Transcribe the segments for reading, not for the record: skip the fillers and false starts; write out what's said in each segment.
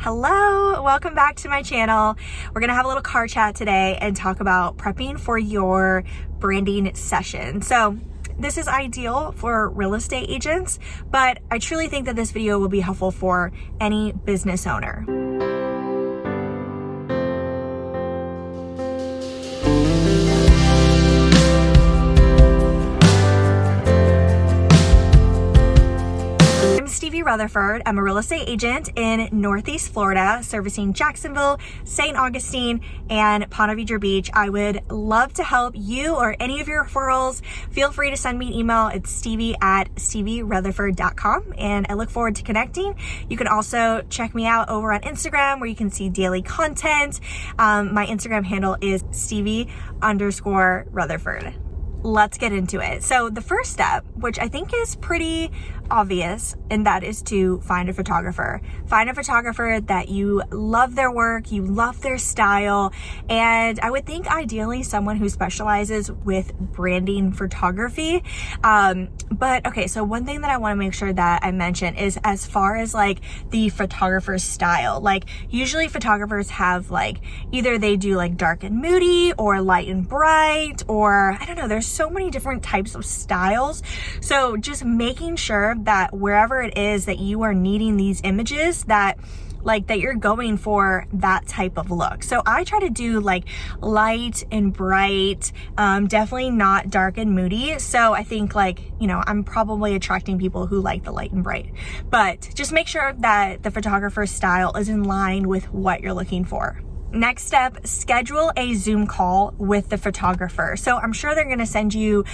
Hello, welcome back to my channel. We're gonna have a little car chat today and talk about prepping for your branding session. So this is ideal for real estate agents, but I truly think that this video will be helpful for any business owner. Rutherford. I'm a real estate agent in Northeast Florida, servicing Jacksonville, St. Augustine, and Ponte Vedra Beach. I would love to help you or any of your referrals. Feel free to send me an email. It's stevie@stevierutherford.com, and I look forward to connecting. You can also check me out over on Instagram, where you can see daily content. My Instagram handle is Stevie_Rutherford. Let's get into it. So the first step, which I think is pretty obvious, and that is to find a photographer. Find a photographer that you love their work, you love their style, and I would think ideally someone who specializes with branding photography. But okay, so one thing that I want to make sure that I mention is as far as like the photographer's style. Like usually photographers have like either they do like dark and moody or light and bright, or I don't know, there's so many different types of styles. So just making sure that wherever it is that you are needing these images, that you're going for that type of look. So I try to do like light and bright, definitely not dark and moody. So I think I'm probably attracting people who like the light and bright, but just make sure that the photographer's style is in line with what you're looking for. Next step, schedule a Zoom call with the photographer. So I'm sure they're going to send you,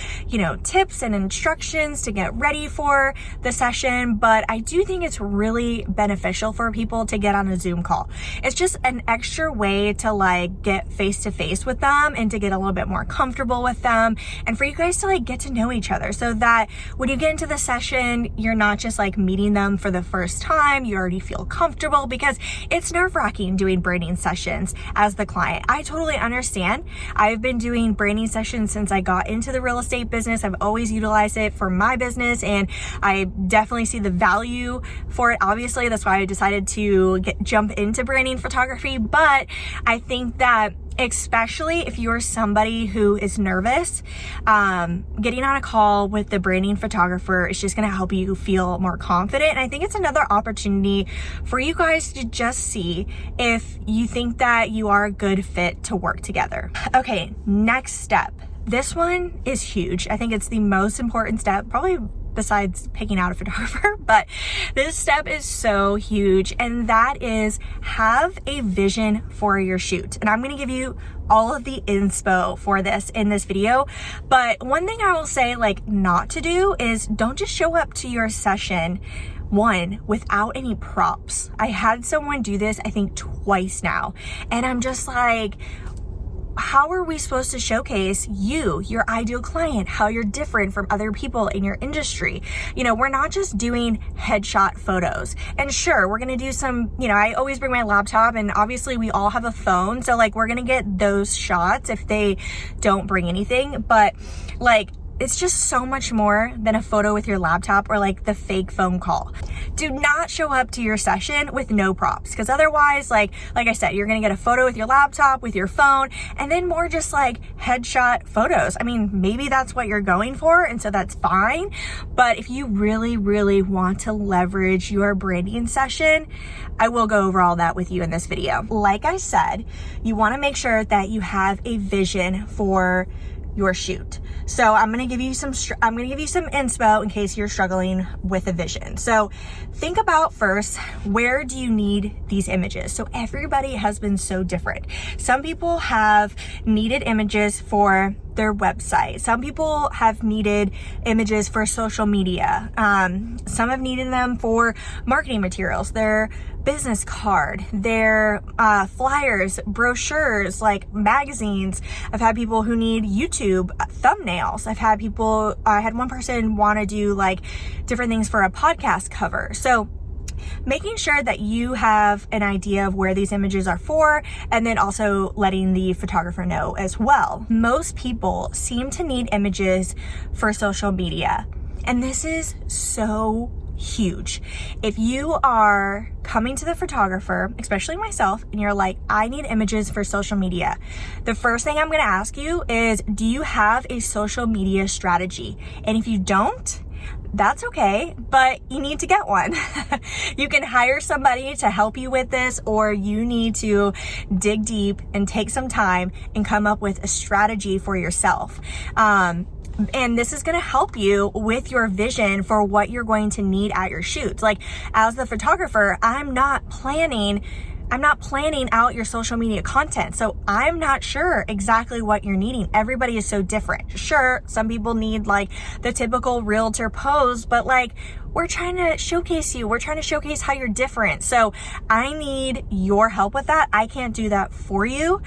tips and instructions to get ready for the session, but I do think it's really beneficial for people to get on a Zoom call. It's just an extra way to get face to face with them and to get a little bit more comfortable with them, and for you guys to get to know each other, so that when you get into the session, you're not just meeting them for the first time. You already feel comfortable, because it's nerve-wracking doing branding sessions as the client. I totally understand. I've been doing branding sessions since I got into the real estate business. I've always utilized it for my business, and I definitely see the value for it. Obviously, that's why I decided to jump into branding photography. But I think that especially if you're somebody who is nervous, getting on a call with the branding photographer is just going to help you feel more confident. And I think it's another opportunity for you guys to just see if you think that you are a good fit to work together. Okay, next step. This one is huge. I think it's the most important step, probably besides picking out a photographer, but this step is so huge, and that is have a vision for your shoot. And I'm going to give you all of the inspo for this in this video, but one thing I will say not to do is don't just show up to your session without any props. I had someone do this I think twice now, and I'm just how are we supposed to showcase you, your ideal client, how you're different from other people in your industry? We're not just doing headshot photos. And sure, we're going to do some, I always bring my laptop, and obviously we all have a phone. So we're going to get those shots if they don't bring anything. But it's just so much more than a photo with your laptop or the fake phone call. Do not show up to your session with no props, because otherwise, like I said, you're gonna get a photo with your laptop, with your phone, and then more just headshot photos. I mean, maybe that's what you're going for, and so that's fine. But if you really, really want to leverage your branding session, I will go over all that with you in this video. Like I said, you wanna make sure that you have a vision for your shoot. So I'm going to give you some inspo in case you're struggling with a vision. So think about first, where do you need these images? So everybody has been so different. Some people have needed images for their website. Some people have needed images for social media. Some have needed them for marketing materials, their business card, their flyers, brochures, magazines. I've had people who need YouTube thumbnails. I had one person want to do different things for a podcast cover. So making sure that you have an idea of where these images are for, and then also letting the photographer know as well. Most people seem to need images for social media, and this is so huge. If you are coming to the photographer, especially myself, and you're like, I need images for social media, the first thing I'm going to ask you is, do you have a social media strategy? And if you don't, that's okay, but you need to get one. You can hire somebody to help you with this, or you need to dig deep and take some time and come up with a strategy for yourself. And this is going to help you with your vision for what you're going to need at your shoots. Like, as the photographer, I'm not planning out your social media content. So I'm not sure exactly what you're needing. Everybody is so different. Sure, some people need like the typical realtor pose, but like, we're trying to showcase you. We're trying to showcase how you're different. So I need your help with that. I can't do that for you.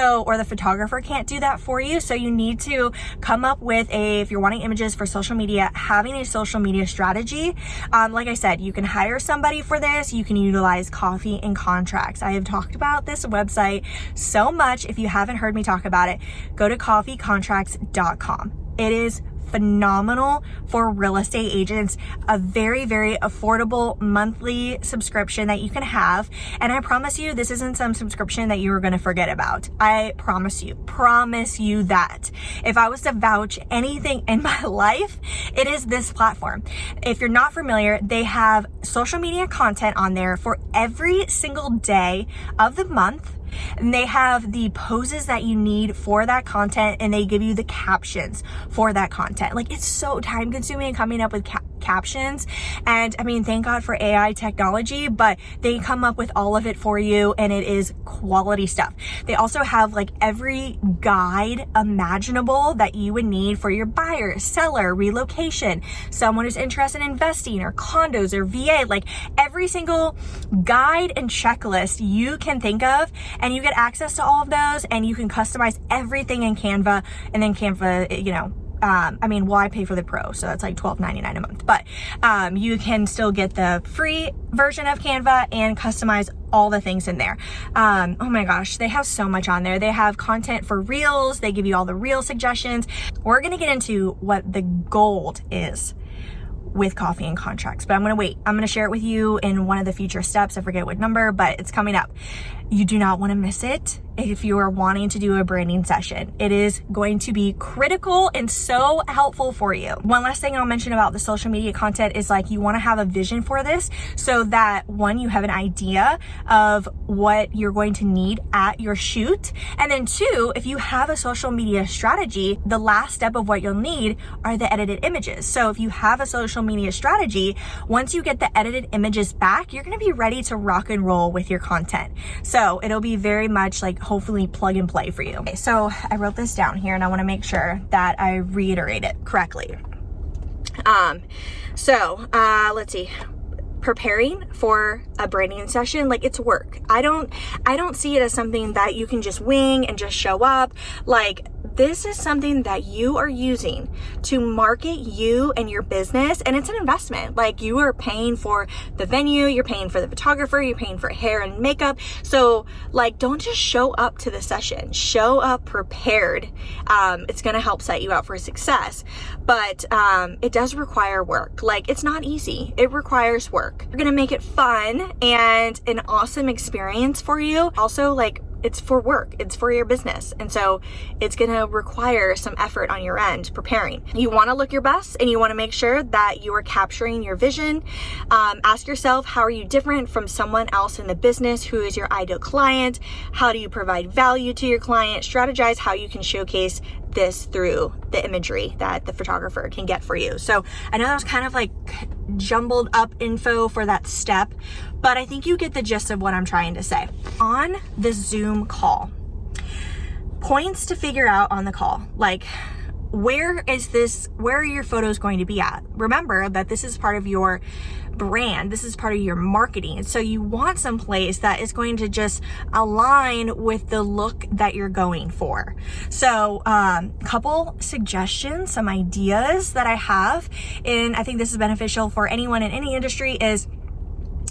Or the photographer can't do that for you. So you need to come up with if you're wanting images for social media, having a social media strategy. Like I said, you can hire somebody for this. You can utilize Coffee and Contracts. I have talked about this website so much. If you haven't heard me talk about it, go to coffeecontracts.com. It is phenomenal for real estate agents, a very, very affordable monthly subscription that you can have. And I promise you, this isn't some subscription that you are going to forget about. I promise you that. If I was to vouch anything in my life, it is this platform. If you're not familiar, they have social media content on there for every single day of the month. And they have the poses that you need for that content, and they give you the captions for that content. Like, it's so time consuming coming up with captions. And I mean, thank God for AI technology, but they come up with all of it for you, and it is quality stuff. They also have like every guide imaginable that you would need for your buyer, seller, relocation, someone who's interested in investing or condos or VA, like every single guide and checklist you can think of. And you get access to all of those, and you can customize everything in Canva. And then Canva, I pay for the pro, so that's like $12.99 a month. But you can still get the free version of Canva and customize all the things in there. Oh my gosh, they have so much on there. They have content for reels. They give you all the reel suggestions. We're going to get into what the gold is with Coffee and Contracts, but I'm going to wait. I'm going to share it with you in one of the future steps. I forget what number, but it's coming up. You do not want to miss it if you are wanting to do a branding session. It is going to be critical and so helpful for you. One last thing I'll mention about the social media content is like, you want to have a vision for this so that one, you have an idea of what you're going to need at your shoot. And then two, if you have a social media strategy, the last step of what you'll need are the edited images. So if you have a social media strategy, once you get the edited images back, you're going to be ready to rock and roll with your content. So it'll be very much like hopefully plug and play for you. Okay, so I wrote this down here, and I want to make sure that I reiterate it correctly. Let's see. Preparing for a branding session, like, it's work. I don't see it as something that you can just wing and just show up. Like, this is something that you are using to market you and your business, and it's an investment. Like, you are paying for the venue, you're paying for the photographer, you're paying for hair and makeup. So like, don't just show up to the session. Show up prepared. It's going to help set you up for success, but it does require work. Like, it's not easy. It requires work. You're going to make it fun and an awesome experience for you. Also, like, it's for work, it's for your business. And so it's gonna require some effort on your end preparing. You wanna look your best, and you wanna make sure that you are capturing your vision. Ask yourself, how are you different from someone else in the business? Who is your ideal client? How do you provide value to your client? Strategize how you can showcase this through the imagery that the photographer can get for you. So I know that was kind of like jumbled up info for that step, but I think you get the gist of what I'm trying to say. On the Zoom call, points to figure out on the call, like, where are your photos going to be at? Remember that this is part of your brand. This is part of your marketing. So you want some place that is going to just align with the look that you're going for. So couple suggestions, some ideas that I have, and I think this is beneficial for anyone in any industry, is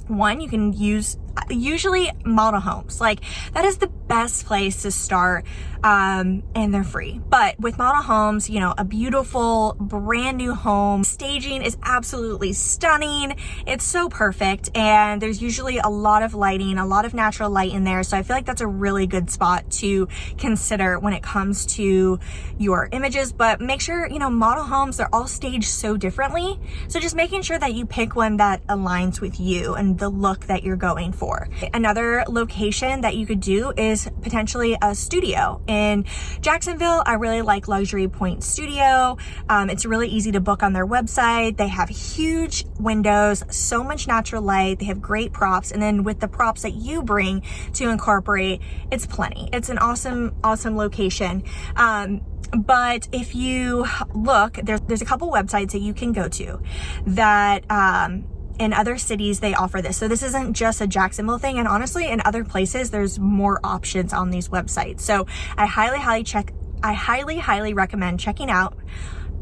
one, you can use usually model homes. Like, that is the best place to start, and they're free. But with model homes, you know, a beautiful brand new home, staging is absolutely stunning. It's so perfect, and there's usually a lot of lighting, a lot of natural light in there. So I feel like that's a really good spot to consider when it comes to your images. But make sure, you know, model homes, they're all staged so differently. So just making sure that you pick one that aligns with you and the look that you're going for. Another location that you could do is potentially a studio. In Jacksonville, I really like Luxury Point Studio. It's really easy to book on their website. They have huge windows, so much natural light. They have great props. And then with the props that you bring to incorporate, it's plenty. It's an awesome location. But if you look, there's a couple websites that you can go to that, in other cities, they offer this. So this isn't just a Jacksonville thing. And honestly, in other places, there's more options on these websites. So I highly recommend checking out.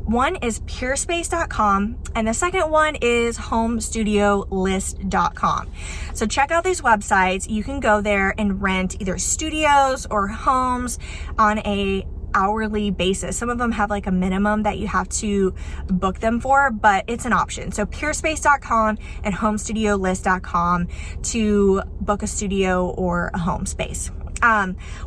One is purespace.com, and the second one is homestudiolist.com. So check out these websites. You can go there and rent either studios or homes on a hourly basis. Some of them have like a minimum that you have to book them for, but it's an option. So purespace.com and homestudiolist.com to book a studio or a home space.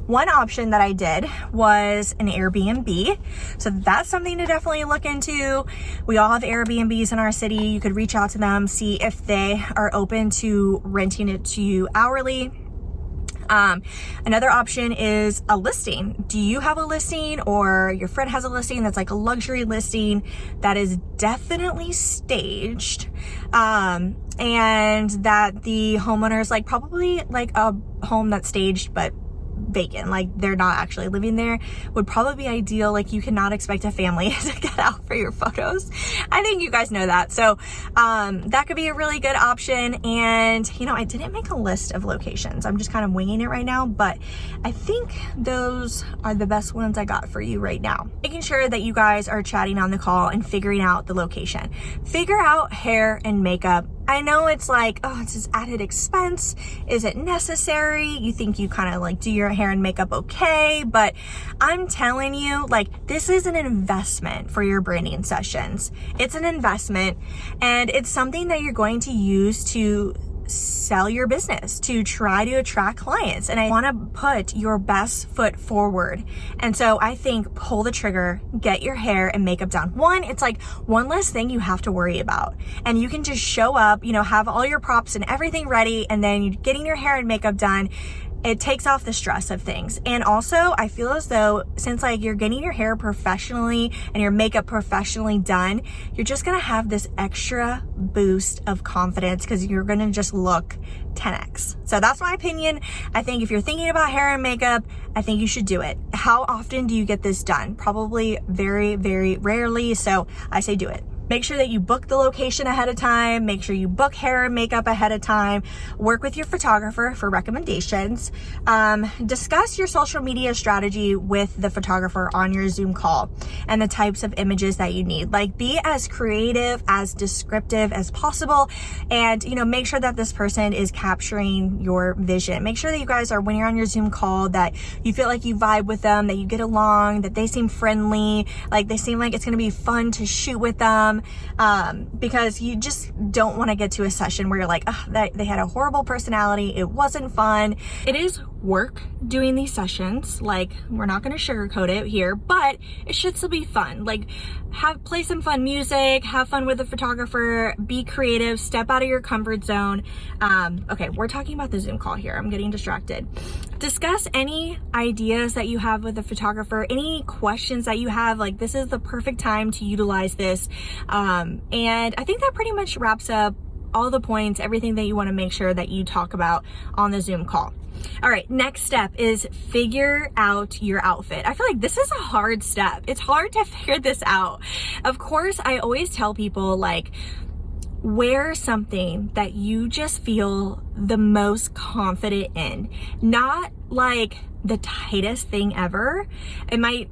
One option that I did was an Airbnb. So that's something to definitely look into. We all have Airbnbs in our city. You could reach out to them, see if they are open to renting it to you hourly. Another option is a listing. Do you have a listing, or your friend has a listing that's like a luxury listing that is definitely staged, and that the homeowner is like probably like a home that's staged but vacant, like they're not actually living there, would probably be ideal. Like you cannot expect a family to get out for your photos. I think you guys know that. So that could be a really good option. And you know, I didn't make a list of locations. I'm just kind of winging it right now, but I think those are the best ones I got for you right now. Making sure that you guys are chatting on the call and figuring out the location. Figure out hair and makeup. I know it's like, oh, it's this added expense. Is it necessary? You think you kind of like do your hair and makeup okay, but I'm telling you, like, this is an investment for your branding sessions. It's an investment, and it's something that you're going to use to sell your business, to try to attract clients. And I want to put your best foot forward. And so I think pull the trigger, get your hair and makeup done. One, it's like one less thing you have to worry about. And you can just show up, you know, have all your props and everything ready, and then you're getting your hair and makeup done. It takes off the stress of things. And also, I feel as though since like you're getting your hair professionally and your makeup professionally done, you're just gonna have this extra boost of confidence because you're gonna just look 10x. So that's my opinion. I think if you're thinking about hair and makeup, I think you should do it. How often do you get this done? Probably very, very rarely. So I say do it. Make sure that you book the location ahead of time. Make sure you book hair and makeup ahead of time. Work with your photographer for recommendations. Discuss your social media strategy with the photographer on your Zoom call and the types of images that you need. Like, be as creative, as descriptive as possible, and you know, make sure that this person is capturing your vision. Make sure that you guys are, when you're on your Zoom call, that you feel like you vibe with them, that you get along, that they seem friendly, like they seem like it's going to be fun to shoot with them. Because you just don't want to get to a session where you're like, oh, they had a horrible personality, it wasn't fun. It is work doing these sessions, like we're not going to sugarcoat it here, but it should still be fun. Like, play some fun music, have fun with the photographer, be creative, step out of your comfort zone. Okay, we're talking about the Zoom call here. I'm getting distracted. Discuss any ideas that you have with the photographer, any questions that you have. Like, this is the perfect time to utilize this. And I think that pretty much wraps up all the points, everything that you want to make sure that you talk about on the Zoom call. All right, next step is figure out your outfit. I feel like this is a hard step. It's hard to figure this out. Of course, I always tell people, like, wear something that you just feel the most confident in. Not like the tightest thing ever. It might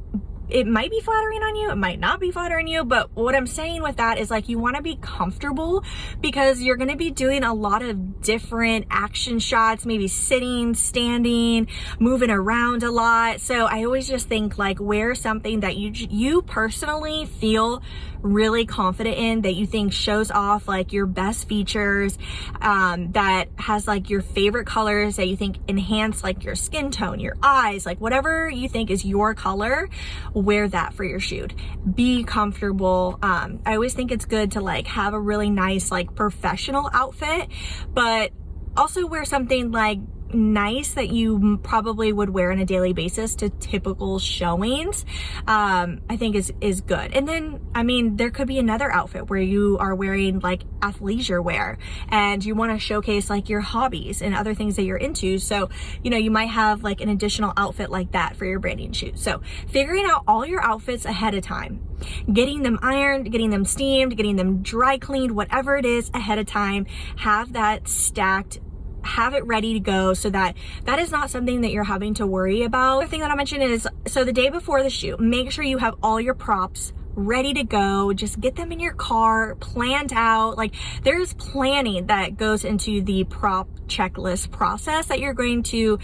it might be flattering on you, it might not be flattering you, but what I'm saying with that is like, you want to be comfortable because you're going to be doing a lot of different action shots, maybe sitting, standing, moving around a lot. So I always just think like, wear something that you personally feel really confident in, that you think shows off like your best features, that has like your favorite colors that you think enhance like your skin tone, your eyes, like whatever you think is your color, wear that for your shoot. Be comfortable. I always think it's good to like have a really nice like professional outfit, but also wear something like nice that you probably would wear on a daily basis to typical showings. I think is good. And then, I mean, there could be another outfit where you are wearing like athleisure wear and you want to showcase like your hobbies and other things that you're into. So, you know, you might have like an additional outfit like that for your branding shoot. So figuring out all your outfits ahead of time, getting them ironed, getting them steamed, getting them dry cleaned, whatever it is ahead of time, have that stacked, have it ready to go, so that is not something that you're having to worry about. The thing that I mentioned is, so the day before the shoot, make sure you have all your props ready to go. Just get them in your car, planned out. Like, there's planning that goes into the prop checklist process that you're going to,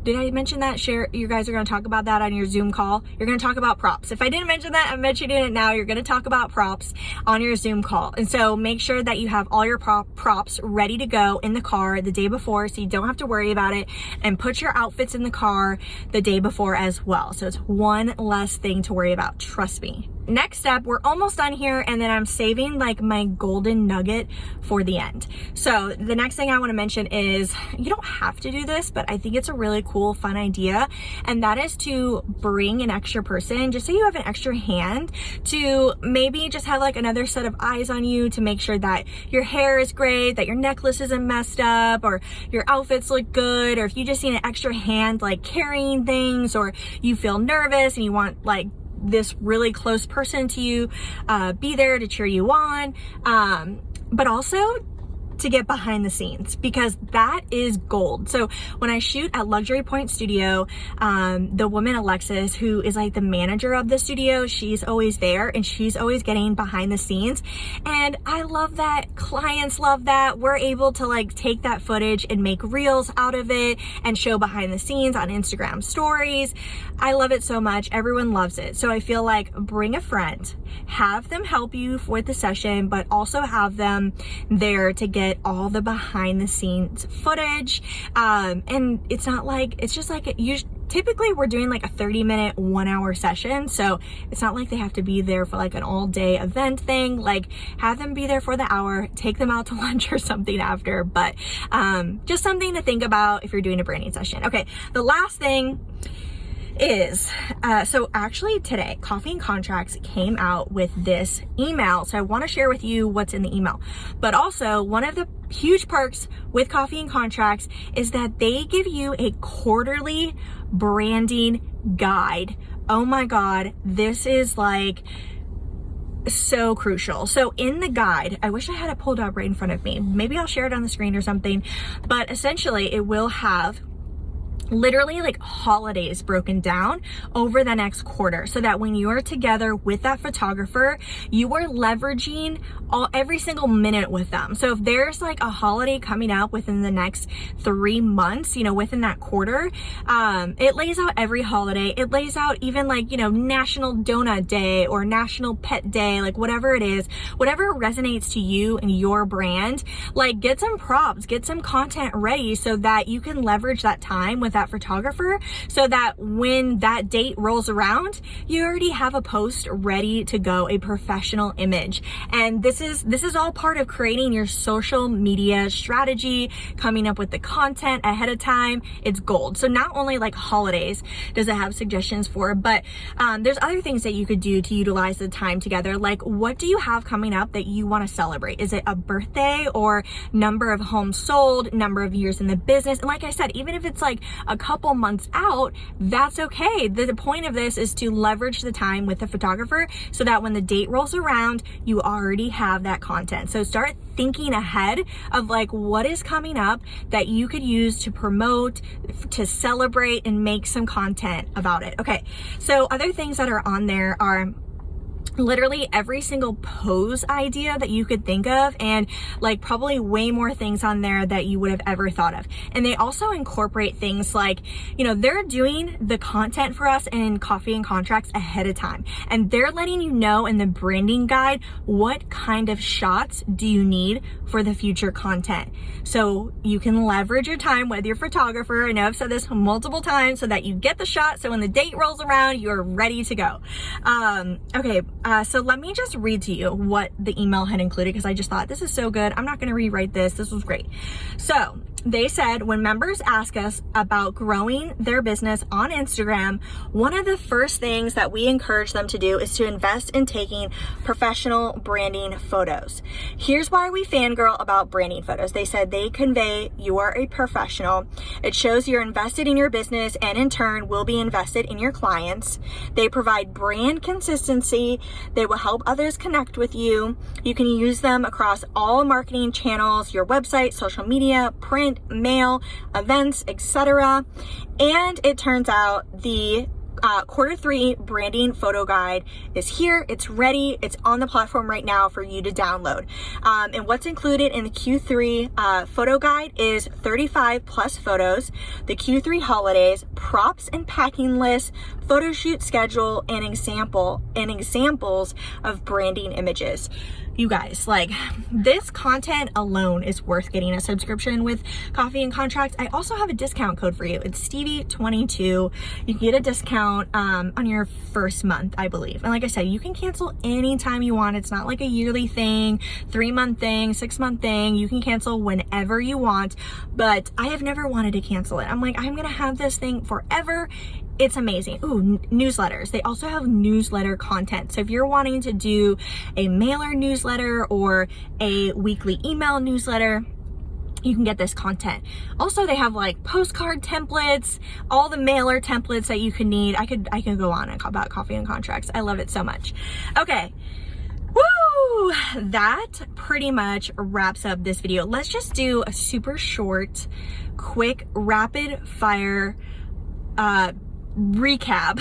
did I mention that? Share, you guys are going to talk about that on your Zoom call. You're going to talk about props. If I didn't mention that, I'm mentioning it now. You're going to talk about props on your Zoom call. And so make sure that you have all your props ready to go in the car the day before, so you don't have to worry about it, and put your outfits in the car the day before as well. So it's one less thing to worry about. Trust me. Next step, we're almost done here, and then I'm saving like my golden nugget for the end. So the next thing I want to mention is, you don't have to do this, but I think it's a really cool, fun idea, and that is to bring an extra person, just so you have an extra hand to maybe just have like another set of eyes on you to make sure that your hair is great, that your necklace isn't messed up, or your outfits look good, or if you just need an extra hand like carrying things, or you feel nervous and you want like this really close person to you be there to cheer you on, but also to get behind the scenes, because that is gold. So when I shoot at Luxury Point Studio, the woman Alexis, who is like the manager of the studio, she's always there and she's always getting behind the scenes, and I love that. Clients love that. We're able to like take that footage and make reels out of it and show behind the scenes on Instagram stories. I love it so much. Everyone loves it. So I feel like, bring a friend, have them help you with the session, but also have them there to get all the behind the scenes footage. And it's not like, it's just like, typically we're doing like a 30-minute, 1-hour session. So it's not like they have to be there for like an all day event thing. Like, have them be there for the hour, take them out to lunch or something after, but just something to think about if you're doing a branding session. Okay, the last thing is, so actually today, Coffee and Contracts came out with this email. So I want to share with you what's in the email. But also, one of the huge perks with Coffee and Contracts is that they give you a quarterly branding guide. Oh my God, this is like so crucial. So in the guide, I wish I had it pulled up right in front of me. Maybe I'll share it on the screen or something. But essentially, it will have literally like holidays broken down over the next quarter, so that when you're together with that photographer, you are leveraging every single minute with them. So if there's like a holiday coming up within the next 3 months, you know, within that quarter, it lays out every holiday. It lays out even like, you know, National Donut Day or National Pet Day, like whatever it is, whatever resonates to you and your brand. Like, get some props, get some content ready so that you can leverage that time with that photographer, so that when that date rolls around, you already have a post ready to go, a professional image. And this is all part of creating your social media strategy, coming up with the content ahead of time. It's gold. So not only like holidays does it have suggestions for, but there's other things that you could do to utilize the time together. Like, what do you have coming up that you want to celebrate? Is it a birthday, or number of homes sold, number of years in the business? And like I said, even if it's like a couple months out, that's okay. The point of this is to leverage the time with the photographer so that when the date rolls around, you already have that content. So start thinking ahead of like what is coming up that you could use to promote, to celebrate, and make some content about it. Okay, so other things that are on there are literally every single pose idea that you could think of, and like probably way more things on there that you would have ever thought of. And they also incorporate things like, you know, they're doing the content for us in Coffee and Contracts ahead of time, and they're letting you know in the branding guide what kind of shots do you need for the future content, so you can leverage your time with your photographer. I know I've said this multiple times, so that you get the shot, so when the date rolls around, you're ready to go. So let me just read to you what the email had included, because I just thought this is so good. I'm not going to rewrite this. This was great. So they said, when members ask us about growing their business on Instagram, one of the first things that we encourage them to do is to invest in taking professional branding photos. Here's why we fangirl about branding photos. They said they convey you are a professional. It shows you're invested in your business, and in turn will be invested in your clients. They provide brand consistency. They will help others connect with you. You can use them across all marketing channels, your website, social media, print, mail, events, etc. And it turns out the Q3 branding photo guide is here. It's ready. It's on the platform right now for you to download. And what's included in the Q3 photo guide is 35 plus photos, the Q3 holidays, props and packing lists, photo shoot schedule, and examples of branding images. You guys, like, this content alone is worth getting a subscription with Coffee and Contracts. I also have a discount code for you. It's Stevie22. You can get a discount on your first month, I believe. And like I said, you can cancel anytime you want. It's not like a yearly thing, 3-month thing, 6-month thing. You can cancel whenever you want, but I have never wanted to cancel it. I'm like, I'm gonna have this thing forever. It's amazing. Ooh, newsletters. They also have newsletter content. So if you're wanting to do a mailer newsletter or a weekly email newsletter, you can get this content. Also, they have like postcard templates, all the mailer templates that you could need. I could go on about Coffee and Contracts. I love it so much. Okay. Woo! That pretty much wraps up this video. Let's just do a super short, quick, rapid fire recap.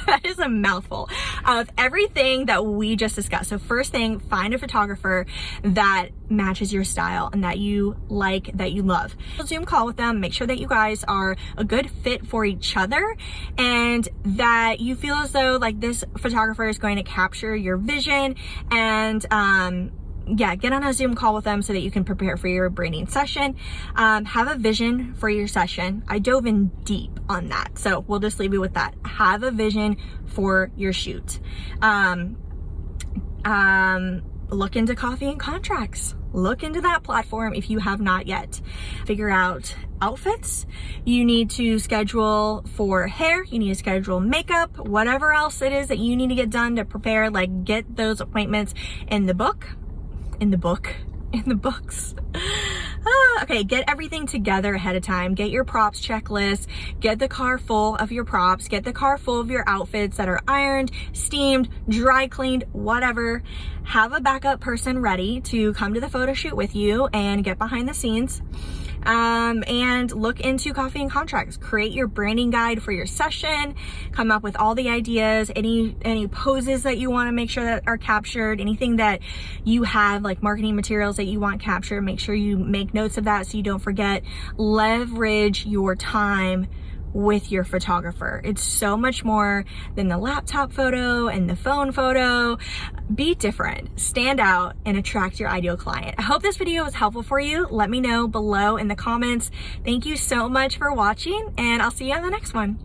That is a mouthful of everything that we just discussed. So first thing, find a photographer that matches your style and that you like, that you love. Zoom call with them, make sure that you guys are a good fit for each other and that you feel as though like this photographer is going to capture your vision, and yeah, get on a Zoom call with them so that you can prepare for your branding session. Have a vision for your session. I dove in deep on that, so we'll just leave you with that. Have a vision for your shoot. Look into Coffee and Contracts. Look into that platform if you have not yet. Figure out outfits. You need to schedule for hair. You need to schedule makeup, whatever else it is that you need to get done to prepare. Like, get those appointments in the books. Okay, get everything together ahead of time. Get your props checklist. Get the car full of your props. Get the car full of your outfits that are ironed, steamed, dry cleaned, whatever. Have a backup person ready to come to the photo shoot with you and get behind the scenes. And look into Coffee and Contracts. Create your branding guide for your session. Come up with all the ideas, any poses that you want to make sure that are captured, anything that you have like marketing materials that you want captured. Make sure you make notes of that so you don't forget. Leverage your time with your photographer. It's so much more than the laptop photo and the phone photo. Be different, stand out, and attract your ideal client. I hope this video was helpful for you. Let me know below in the comments. Thank you so much for watching, and I'll see you on the next one.